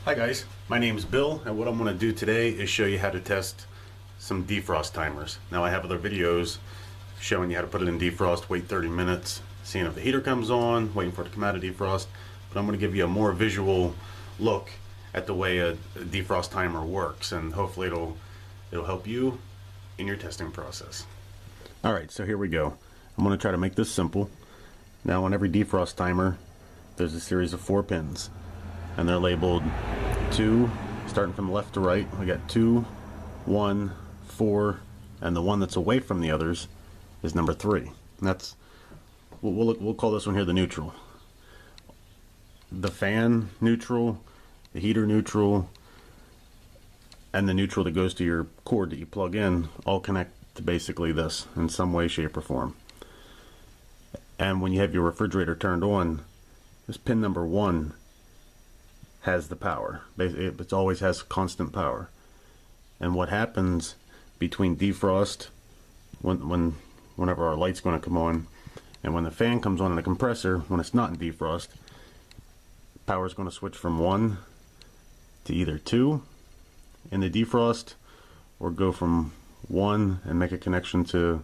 Hi guys, my name's Bill, and what I'm going to do today is show you how to test some defrost timers. Now I have other videos showing you how to put it in defrost, wait 30 minutes, seeing if the heater comes on, waiting for it to come out of defrost, but I'm going to give you a more visual look at the way a defrost timer works, and hopefully it'll help you in your testing process. Alright, so here we go. I'm going to try to make this simple. Now on every defrost timer there's a series of 4 pins, and they're labeled 2, starting from left to right. We got 2, 1, 4, and the one that's away from the others is number 3. And that's we'll call this one here the neutral. The fan neutral, the heater neutral, and the neutral that goes to your cord that you plug in all connect to basically this in some way, shape, or form. And when you have your refrigerator turned on, this pin number 1 has the power. It always has constant power. And what happens between defrost, whenever our light's going to come on, and when the fan comes on in the compressor, when it's not in defrost, power is going to switch from 1 to either 2 in the defrost, or go from 1 and make a connection to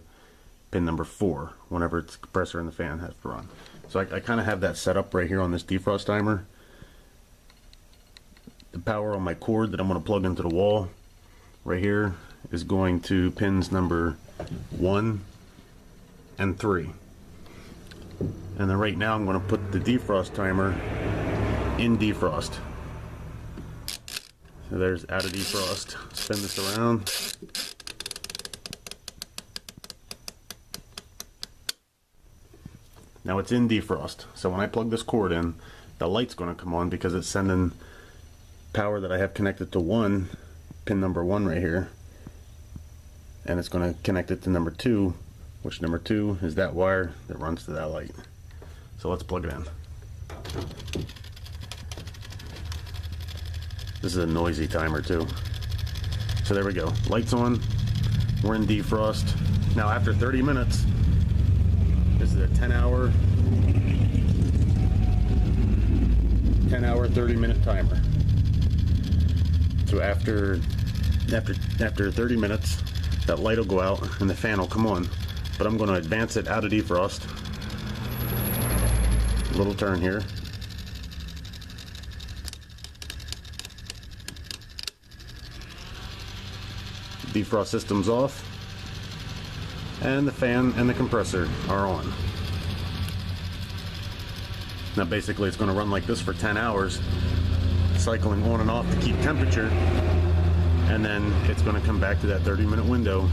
pin number 4 whenever it's the compressor and the fan have to run. So I kind of have that set up right here on this defrost timer. The power on my cord that I'm going to plug into the wall right here is going to pins number 1 and 3. And then right now I'm going to put the defrost timer in defrost. So there's out of defrost. Spin this around. Now it's in defrost. So when I plug this cord in, the light's going to come on because it's sending power that I have connected to pin number 1 right here, and it's going to connect it to number 2, which number 2 is that wire that runs to that light. So let's plug it in. This is a noisy timer too. So there we go, lights on, we're in defrost. Now after 30 minutes, this is a 10 hour 30-minute timer. So after 30 minutes, that light will go out and the fan will come on. But I'm going to advance it out of defrost. Little turn here. Defrost system's off, and the fan and the compressor are on. Now basically it's going to run like this for 10 hours, cycling on and off to keep temperature, and then it's going to come back to that 30-minute window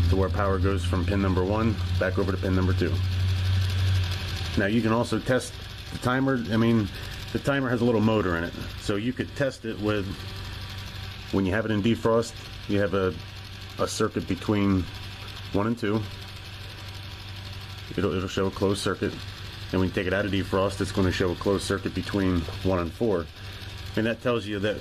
to where power goes from pin number 1 back over to pin number 2. Now you can also test the timer. I mean, the timer has a little motor in it, so you could test it with, when you have it in defrost, you have a circuit between 1 and 2. It'll show a closed circuit, and when you take it out of defrost, it's going to show a closed circuit between 1 and 4. And that tells you that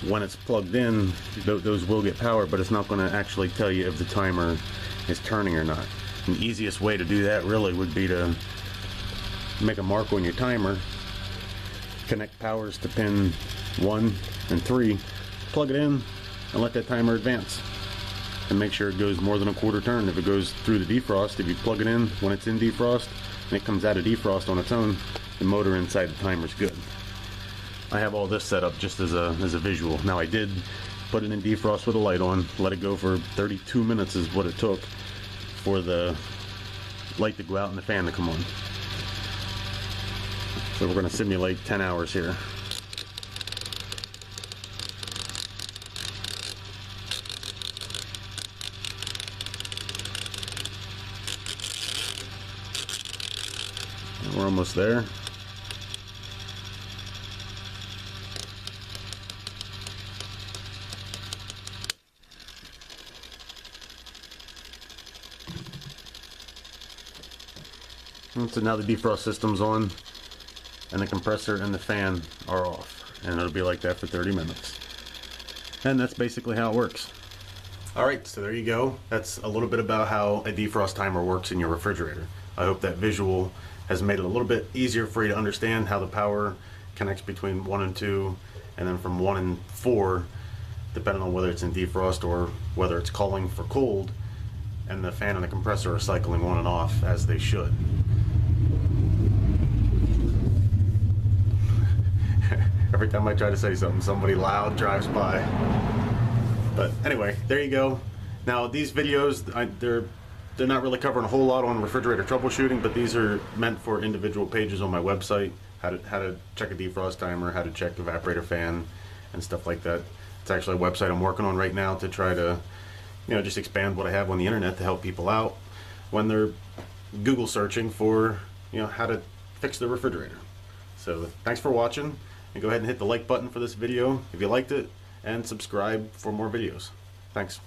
when it's plugged in, those will get power, but it's not going to actually tell you if the timer is turning or not. And the easiest way to do that really would be to make a mark on your timer, connect powers to pin 1 and 3, plug it in, and let that timer advance. And make sure it goes more than a quarter turn. If it goes through the defrost, if you plug it in when it's in defrost and it comes out of defrost on its own, the motor inside the timer is good. I have all this set up just as a visual. Now I did put it in defrost with a light on, let it go for 32 minutes is what it took for the light to go out and the fan to come on. So we're going to simulate 10 hours here. And we're almost there. And so now the defrost system's on, and the compressor and the fan are off, and it'll be like that for 30 minutes. And that's basically how it works. Alright, so there you go. That's a little bit about how a defrost timer works in your refrigerator. I hope that visual has made it a little bit easier for you to understand how the power connects between 1 and 2, and then from 1 and 4, depending on whether it's in defrost or whether it's calling for cold, and the fan and the compressor are cycling on and off as they should. Every time I try to say something, somebody loud drives by. But anyway, there you go. Now these videos, they're not really covering a whole lot on refrigerator troubleshooting, but these are meant for individual pages on my website. How to check a defrost timer, how to check the evaporator fan, and stuff like that. It's actually a website I'm working on right now to try to, just expand what I have on the internet to help people out when they're Google searching for, how to fix their refrigerator. So thanks for watching, and go ahead and hit the like button for this video if you liked it, and subscribe for more videos. Thanks.